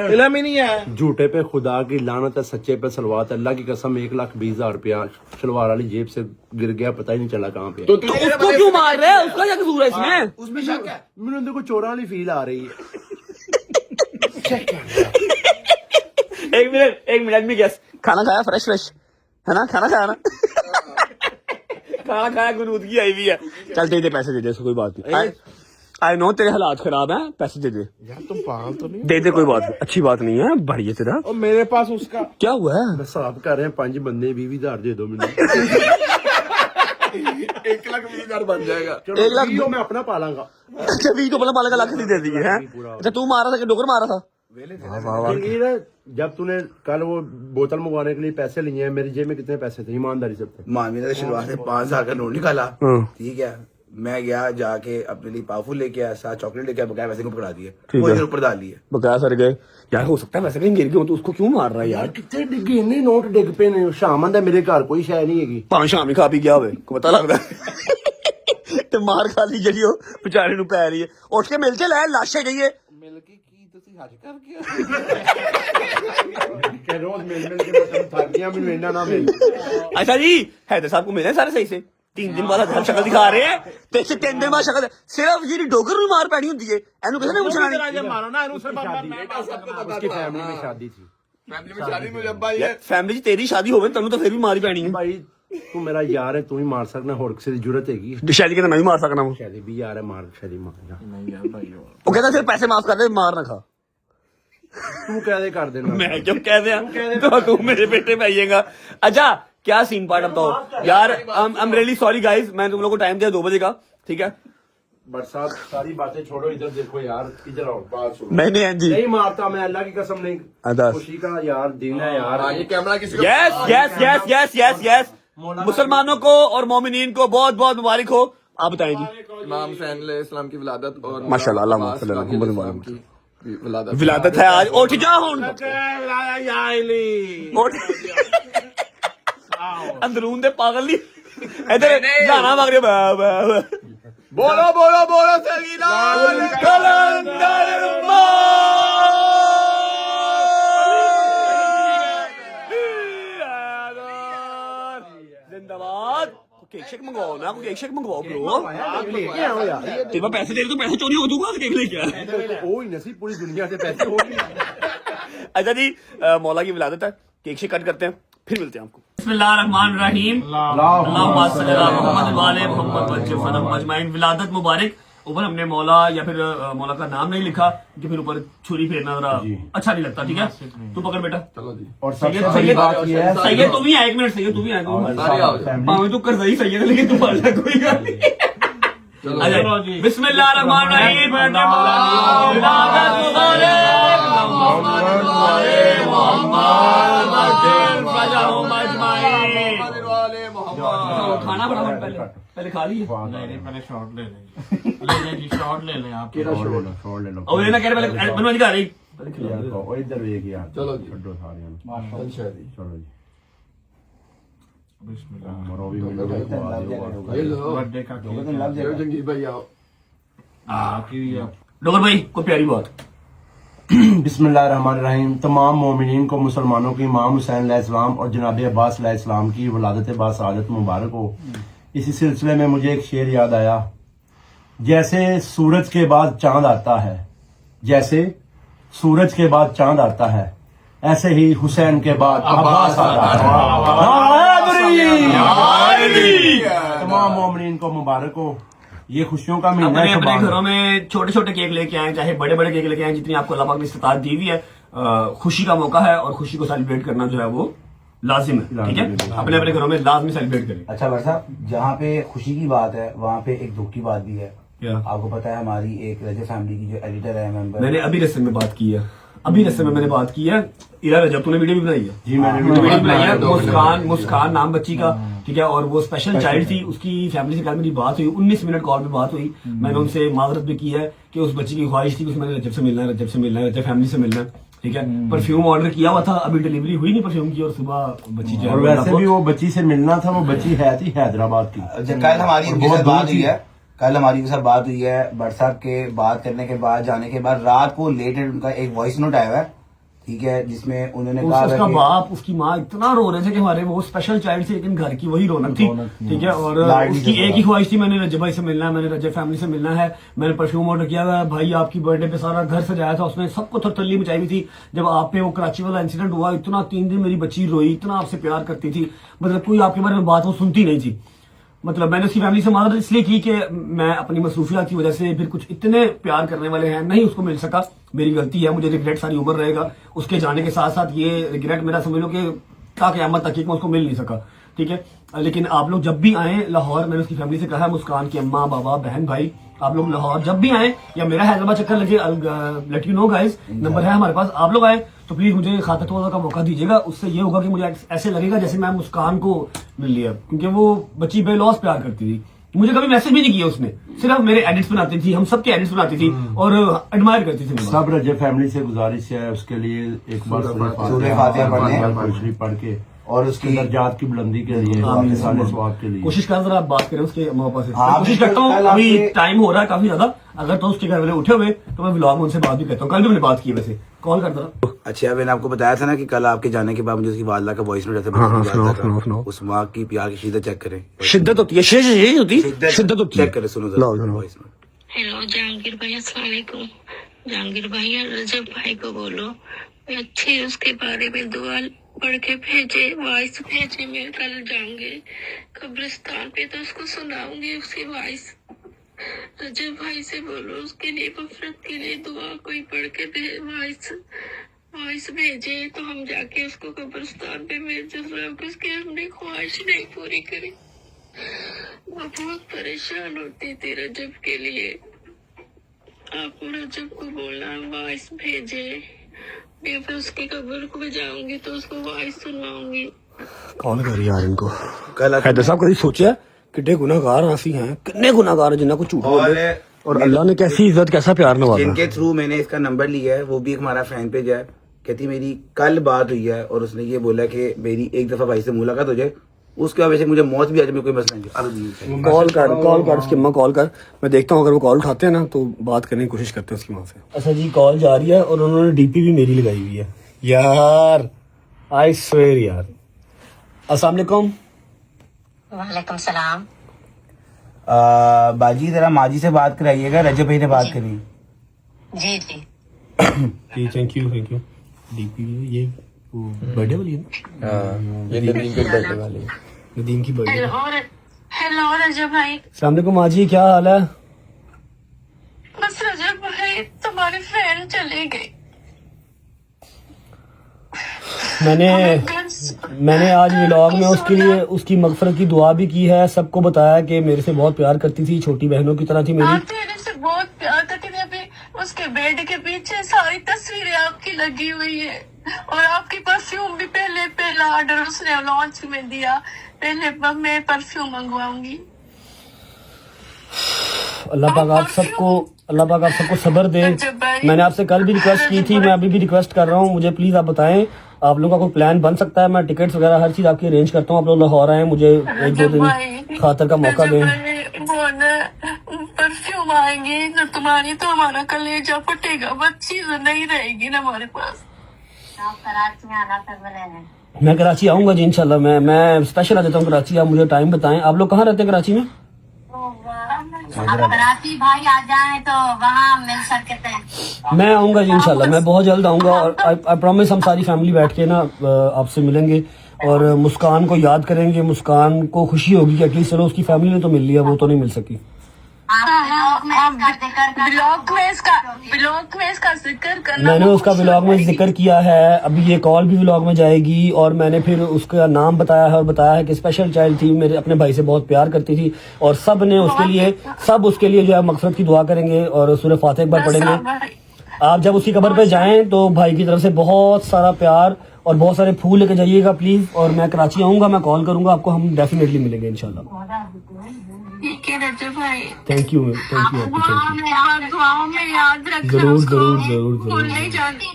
इल्म ही नहीं है। झूठे पे खुदा की लानत है, सच्चे पे सलवात है। अल्लाह की कसम 1,20,000 रुपया सलवार वाली जेब से गिर गया, पता ही नहीं चला कहाँ पे। तो उसको क्यों मार रहे हैं? उसका क्या कसूर है इसमें? उसमें शक है, मैंने देखो चोरा वाली फील आ रही है। एक मिनट में गैस, खाना खाया फ्रेश है ना? खाना खाया ना? खाना खाया, गुनूदगी आई हुई है। चल दे पैसे दे दे, कोई बात नहीं। आई नो तेरे हालात खराब हैं, पैसे दे दे यार तुम पागल तो नहीं? दे दे, कोई बात नहीं, अच्छी बात नहीं है, बढ़िया तेरा। और मेरे पास उसका क्या हुआ है? बस साफ कर रहे हैं, 5 बंदे 20,000 दे दो मैंने। 1,20,000 बन जाएगा। 1,20,000 मैं अपना पालांगा। अच्छा 20 को बोला का लाख नहीं दे दिए हैं? अच्छा तू मारा था कि डोगर मारा था? जब तूने कल वो बोतल मंगवाने के लिए पैसे लिए हैं, मेरी जेब में कितने पैसे थे ईमानदारी से? मामी ने शुरुआत में 5,000 का नोट निकाला, ठीक है। मैं गया जाके अपने लिए पावफुल लेके आया, साथ चॉकलेट लेके आया, बकाया पैसे को पकड़ा दिए, वो इधर ऊपर डाल दिए। बकाया सर गए यार, हो सकता है वैसे कहीं गिर गए हो, तो उसको क्यों मार रहा है यार? कितने डिगे इन्ने नोट डिग पे ने। शाम आंदा मेरे घर कोई शय नहीं हैगी। 5 शाम ही खा पी गया होवे, को पता लगदा ते मार खा ली ਜਿਹੜੀ ਉਹ ਵਿਚਾਰੇ ਨੂੰ ਪੈ ਰਹੀ ਹੈ। ਉੱਠ ਕੇ ਮਿਲ ਕੇ ਲੈ ਲਾਸ਼ੇ ਜਾਈਏ मिल के की तुसी हज कर गया। के रोज मिल के मैं थक गया, मैंने इन्ना ना मिल। अच्छा जी हैदर साहब को मिले सारे सही से? 3 दिन बाद हर शक्ल दिखा रहे हैं ते 3 दिन बाद शक्ल सिर्फ जी डोगर ਨੂੰ ਮਾਰ ਪੈਣੀ ਹੁੰਦੀ ਹੈ, ਇਹਨੂੰ ਕਿਸੇ ਨੇ ਪੁੱਛਣਾ ਨਹੀਂ। मारो ना इन्हों से मैं उसकी फैमिली में शादी थी। फैमिली में शादी मुझे भाई है। फैमिली 'ਚ ਤੇਰੀ ਸ਼ਾਦੀ ਹੋਵੇ ਤੈਨੂੰ ਤਾਂ ਫਿਰ ਵੀ ਮਾਰ ਹੀ ਪੈਣੀ ਹੈ। भाई तू मेरा यार है, तू ही मार सकना, होर किसी की जरूरत हैगी? शादी के मैं भी मार सकना हूँ। शादी भी यार है, मार शादी मार जा। वो कहता सिर्फ पैसे माफ कर दे, मार ना खा। तू कह दे कर देना। मैं क्यों कह दिया? तो तू मेरे बेटे पे आइएगा। अच्छा क्या सीन पार्ट बताओ यार। I am really sorry guys, मैंने तुम लोग को टाइम दिया 2 बजे का, ठीक है? बरसात सारी बातें छोड़ो, इधर देखो यार, इधर आओ, बात सुनो। नहीं जी नहीं मारता मैं, अल्लाह की कसम नहीं। खुशी का यार दिन है यार। ये कैमरा किसी yes yes yes yes yes yes मुसलमानों को और मोमिनीन को बहुत बहुत मुबारक हो। आप बताएं जी। इमाम हुसैन अलैहिस्सलाम की विलादत और माशाल्लाह, अल्लाह की विलादत विलादत है आज। उठ जा हुन, अंदरून दे पागल नहीं इधर गाना मांग रहे। बोलो बोलो बोलो सगीना कलंदर जिंदाबाद। केक शेक मंगवाओ ना, केक शेक मंगवाओ ब्रो। तेरे पास पैसे दे रहे तो पैसे चोरी हो दूंगा, केक लेके आ। ओ ही नसीब, पूरी दुनिया से पैसे हो गए। अच्छा जी मौला की विलादत है, केक शेक कट करते हैं, फिर मिलते हैं आपको। बिस्मिल्लाहिर्रहमानिर्रहीम, अल्लाहुम्मा सल्ली अला मुहम्मद व आले मुहम्मद वज्जफनम अजमाइन। विलादत मुबारक। ऊपर हमने मौला या फिर मौला का नाम नहीं लिखा कि फिर ऊपर छुरी फेरना जरा अच्छा नहीं लगता, ठीक है? तू पकड़ बेटा। चलो जी। और सबसे बड़ी बात ये है, सही है तू भी आए, 1 मिनट सही है, तू भी आए। भावे तू कर सही है लेकिन तू पढ़ ले, कोई गल नहीं। चलो जी। बिस्मिल्लाहिर्रहमानिर्रहीम। विलादत मुबारक, मोहम्मद व आले मुहम्मद वज्जफनम अजमाइन। खाना बड़ा पहले खा ली। नहीं पहले शॉट ले लें जी, शॉट ले लें आप। शॉट ले लो। और ये ना कह रहे पहले बनवानी का रही। और इधर देख यार। चलो जी, छड्डो सारे माशाल्लाह। चलो जी। डोगर भाई कोई प्यारी बात। बिस्मिल्लाहिर्रहमानिर्रहीम। तमाम मोमिनीन को मुसलमानों की इमाम हुसैन अलैहिस्सलाम और जनाब अब्बास अलैहिस्सलाम की वलादत बासआदत मुबारक हो। इसी सिलसिले में मुझे एक शेर याद आया। जैसे सूरज के बाद चांद आता है, जैसे सूरज के बाद चांद आता है, ऐसे ही हुसैन के बाद अब्बास आता है। तमाम मोमिनीन को मुबारक हो। ये खुशियों का महीना है। अपने घरों में छोटे छोटे केक लेके आए, चाहे बड़े बड़े केक लेके आए, जितनी आपको अल्लाह पाक ने इस्तिताअत दी हुई है। खुशी का मौका है और खुशी को सेलिब्रेट करना जो है वो लाजिम है। ठीक है, अपने अपने घरों में लाजमी सेलिब्रेट करें। अच्छा भाई साहब, जहाँ पे खुशी की बात है वहाँ पे एक दुख की बात भी है। क्या? आपको पता है हमारी एक रजब फैमिली की जो एडिटर है मेंबर, मैंने अभी रस्ते में बात की है, अभी रस्ते में मैंने बात की है। इरा रजब तूने वीडियो भी बनाई है? जी मैंने वीडियो बनाई है। मुस्कान नाम बच्ची का, ठीक है, और वो स्पेशल चाइल्ड थी। उसकी फैमिली से कल मेरी बात हुई, 19 मिनट कॉल पे बात हुई। मैंने उनसे माजरत भी की है कि उस बच्ची की ख्वाहिश थी कि मैंने रजब से मिलना है, रजब से मिलना है, रजब फैमिली से मिलना है। ठीक है, परफ्यूम ऑर्डर किया हुआ था, अभी डिलीवरी हुई नहीं परफ्यूम की, और सुबह बच्ची जो है और वैसे भी वो बच्ची से मिलना था। वो बच्ची है थी हैदराबाद की। कल हमारी इनके साथ बात हुई है, कल हमारी इनके साथ बात हुई है। बट साहब के बात करने के बाद, जाने के बाद रात को लेट उनका एक वॉइस नोट आया हुआ है, ठीक है, जिसमें उन्होंने कहा उसका बाप उसकी माँ इतना रो रहे थे कि हमारे वो स्पेशल चाइल्ड थी, लेकिन घर की वही रौनक थी। ठीक है, और उसकी एक ही ख्वाहिश थी, मैंने रजब भाई से मिलना है, मैंने रजब फैमिली से मिलना है। मैंने परफ्यूम ऑर्डर किया हुआ है भाई, आपकी बर्थडे पे सारा घर सजाया था, उसने सबको थरथल्ली मचाई हुई थी। जब आप पे वो कराची वाला इंसिडेंट हुआ, इतना 3 दिन मेरी बच्ची रोई, इतना आपसे प्यार करती थी, मतलब कोई आपके बारे में बात वो सुनती नहीं थी। मतलब मैंने उसकी फैमिली से माजरत इसलिए की कि मैं अपनी मसरूफियात की वजह से फिर कुछ इतने प्यार करने वाले हैं नहीं उसको मिल सका, मेरी गलती है, मुझे रिग्रेट सारी उम्र रहेगा उसके जाने के साथ साथ। ये रिग्रेट मेरा समझ लो कि क्या क़यामत तक मैं उसको मिल नहीं सका। ठीक है, लेकिन आप लोग जब भी आए लाहौर, मैंने उसकी फैमिली से कहा, मुस्कान की अम्मा बाबा बहन भाई, आप लोग लाहौर जब भी आए या मेरा हैदराबाद चक्कर लगे, let you know guys, number है हमारे पास, आप लोग आए तो प्लीज मुझे खातिर तौबा का मौका दीजिएगा। उससे ये होगा कि मुझे ऐसे लगेगा जैसे मैं मुस्कान को मिल लिया, क्योंकि वो बच्ची बेलौस प्यार करती थी। मुझे कभी मैसेज भी नहीं किया उसने, सिर्फ मेरे एडिट्स बनाती थी, हम सबके एडिट्स बनाती थी और एडमायर करती थी। सब रजब फैमिली से गुजारिश है उसके लिए एक बार सूरह फातिहा पढ़ के और उसकी दर्जात की बुलंदी के लिए, साले स्वाब के लिए कोशिश कर जरा बात करें उसके माँ बाप से। हाँ, कोशिश करता हूँ, कल अभी आपके- टाइम हो रहा है काफी ज्यादा, अगर तो उसके घर वाले उठे हुए तो मैं व्लॉग में उनसे बात भी करता हूँ। कल भी मैंने बात की, वैसे कॉल करता था। अच्छा, मैंने आपको बताया था ना कि कल आपके जाने के बाद मुझे उसकी वालदा का वॉइस नोट ऐसे सुनाओ। उस माँ की प्यार की शिद्दत चेक करें, शिद्दत होती है, शिद्दत होती है। चेक करें, सुनो वॉइस नोट। हेलो जहांगीर भाई, अस्सलाम वालेकुम। जहांगीर भाई रजब भाई को बोलो अच्छे उसके बारे में दुआ पढ़ के भेजे, वॉइस भेजे। मैं कल जाऊंगी कब्रिस्तान पे तो उसको सुनाऊंगी उसकी वॉइस। रजब भाई से बोलो उसके लिए मफरत के लिए दुआ कोई पढ़ के वॉइस भेजे तो हम जाके उसको कब्रिस्तान पे भेज, उसकी हमने ख्वाहिश नहीं पूरी करी। वो बहुत परेशान होती थी रजब के लिए। आप रजब को बोलना वॉइस भेजे, मैं फिर उसकी कब्र को जाऊंगी तो उसको वॉइस सुनवाऊंगी। कॉल कर यार इनको। कल हैदर साहब कभी सोचा कितने गुनाहगार आसी हैं, कितने गुनाहगार हैं जिन्हें को झूठ बोले और अल्लाह ने कैसी इज्जत कैसा प्यार नवाजा। जिनके थ्रू मैंने इसका नंबर लिया है वो भी एक हमारा फैन पेज है। कहती मेरी कल बात हुई है और उसने ये बोला कि मेरी एक दफा भाई से मुलाकात हो जाए, उसके बाद वैसे मुझे मौत भी आ जाए, कोई मसला नहीं। कॉल कर उसकी अम्मा कॉल कर, मैं देखता हूँ अगर वो कॉल उठाते हैं ना तो बात करने की कोशिश करते हैं उसकी माँ से। अच्छा जी, कॉल जा रही है और उन्होंने डीपी भी मेरी लगाई हुई है यार, आई स्वेयर यार। अस्सलाम वालेकुम। वालेकुम सलाम। बाजी जरा माजी से बात कराइएगा, रजब भाई ने बात करी। जी जी जी, थैंक यू डीपी ये बर्थडे वाली है ना? ये नदीम की बर्थडे वाली है, नदीम की बर्थडे। हेलो रजब भाई। अस्सलाम वालेकुम माजी, क्या हाल है? बस रजब भाई तुम्हारे फ्रेंड चले गए। मैंने आज व्लॉग में उसके लिए उसकी मगफरत की दुआ भी की है, सबको बताया कि मेरे से बहुत प्यार करती थी, छोटी बहनों की तरह थी मेरी। तेरे से बहुत प्यार करती थी। अभी उसके बेड के पीछे सारी तस्वीरें आपकी लगी हुई है और आपकी परफ्यूम भी पहला ऑर्डर उसने लॉन्च में दिया। पहले मैं परफ्यूम मंगवाऊंगी। अल्लाह पाक आप सबको सब्र दे। मैंने आपसे कल भी रिक्वेस्ट की थी, मैं अभी भी रिक्वेस्ट कर रहा हूँ, मुझे प्लीज आप बताएं आप लोगों का कोई प्लान बन सकता है? मैं टिकट्स वगैरह हर चीज आपकी अरेंज करता हूँ। आप लोग लाहौर आए, मुझे 1-2 दिन खातर का मौका दें। वो न परफ्यूम आएंगे न तुम्हारी तो हमारा कलेजा फटेगा, बच्ची तो नहीं रहेगी ना हमारे पास। मैं कराची आऊंगा जी इंशाल्लाह। मैं स्पेशल आ जाता हूँ कराची। आप मुझे टाइम बताएं। आप लोग कहाँ रहते हैं कराची में? कराची भाई आ जाए तो वहाँ मिल सकते हैं। मैं आऊंगा जी इंशाल्लाह। मैं बहुत जल्द आऊंगा और आई प्रॉमिस हम सारी फैमिली बैठ के ना आपसे मिलेंगे और मुस्कान को याद करेंगे। मुस्कान को खुशी होगी कि एटलीस्ट चलो उसकी फैमिली ने तो मिल लिया, वो तो नहीं मिल सकी। ब्लॉग में इसका जिक्र करना। मैंने उसका व्लॉग में जिक्र किया है, अभी ये कॉल भी व्लॉग में जाएगी। और मैंने फिर उसका नाम बताया है और बताया है कि स्पेशल चाइल्ड थी, मेरे अपने भाई से बहुत प्यार करती थी और सब उसके लिए जो है मगफिरत की दुआ करेंगे और सूरह फातिहा एक बार पढ़ेंगे। आप जब उसकी कब्र पे जाएं तो भाई की तरफ से बहुत सारा प्यार और बहुत सारे फूल लेके जाइएगा प्लीज। और मैं कराची आऊंगा, मैं कॉल करूंगा आपको, हम डेफिनेटली मिलेंगे इंशाल्लाह। ठीक है रजब भाई, थैंक यू। दुआओं में याद रखना। जरूर।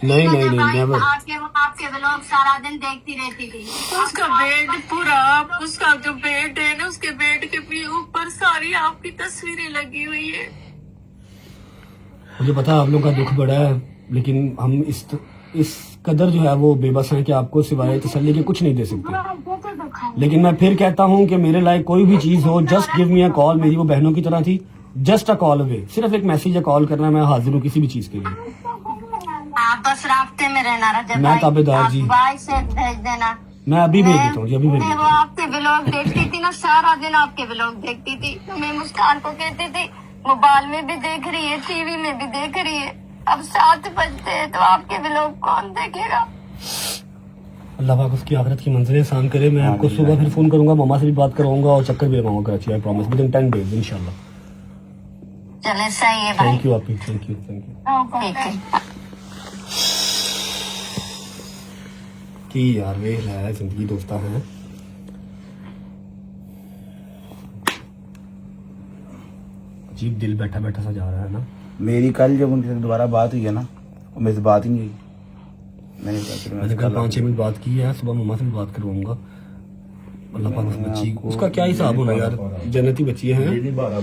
नहीं नेवर। आपके व्लॉग सारा दिन देखती रहती थी। उसका बेड पूरा, उसका जो बेड है ना, उसके बेड के भी ऊपर सारी आपकी तस्वीरें लगी हुई है। मुझे पता है आप लोगों का दुख बड़ा है, लेकिन हम इस कदर जो है वो बेबस हैं कि आपको सिवाय तसल्ली के कुछ नहीं दे सकते। लेकिन मैं फिर कहता हूँ कि मेरे लायक कोई भी चीज हो, just give me a call. मेरी वो बहनों की तरह थी, जस्ट अ कॉल अवे। सिर्फ एक मैसेज या कॉल करना, मैं हाजिर हूँ किसी भी चीज के लिए। आप बस रास्ते में रहना रजब मैं ताबेदार जी। भाई से भेज देना। मैं अभी भेज देता हूँ जी, अभी भेज देता वो आपके व्लॉग देखती थी ना, सारा दिन आपके व्लॉग देखती थी। तो मैं मुस्कान को कहती थी मोबाइल में भी देख रही है, टीवी में भी देख रही है। अब 7 बजते हैं तो आपके व्लॉग कौन देखेगा? अल्लाह पाक उसकी आखिरत की मंजिलें आसान करे। मैं आपको सुबह फिर फोन करूंगा, मामा से भी बात करवाऊंगा और चक्कर भी लगाऊंगा Karachi. I promise with in 10 days इंशाल्लाह। चले सही है भाई। थैंक यू आपकी, थैंक यू। ठीक है। कि यार वे है जिंदगी दोस्ता है। अजीब दिल बैठा बैठा सा जा रहा है ना। मेरी कल जब उनसे दोबारा बात हुई है ना, वो मेरे से बात ही नहीं हुई। मैंने कल 5-6 मिनट बात की है, सुबह मम्मा से भी बात करवाऊंगा। अल्लाह पाक उस बच्ची उसका क्या हिसाब होना यार, जन्नती बच्ची है। दिल भरा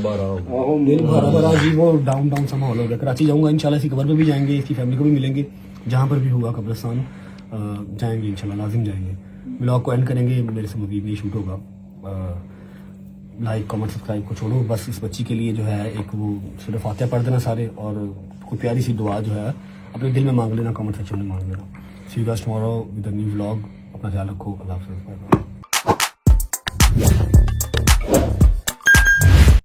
जी, वो डाउन सा माहौल हो गया। कराची जाऊंगा इंशाल्लाह, इसी कब्र पे भी जाएंगे, इसकी फैमिली को भी मिलेंगे, जहाँ पर भी होगा कब्रिस्तान जाएंगे इंशाल्लाह, लाजिम जाएंगे। व्लॉग को एंड करेंगे, मेरे से मजीद नहीं शूट होगा। लाइक कमेंट सब्सक्राइब को छोड़ो, बस इस बच्ची के लिए जो है एक वो सूरह फातिहा पढ़ देना सारे, और कोई प्यारी सी दुआ जो है अपने दिल में मांग लेना, कमेंट सेक्शन में मांग लेना। See you guys tomorrow with a new vlog. अपना ख्याल रखो। अल्लाह हाफ़िज़।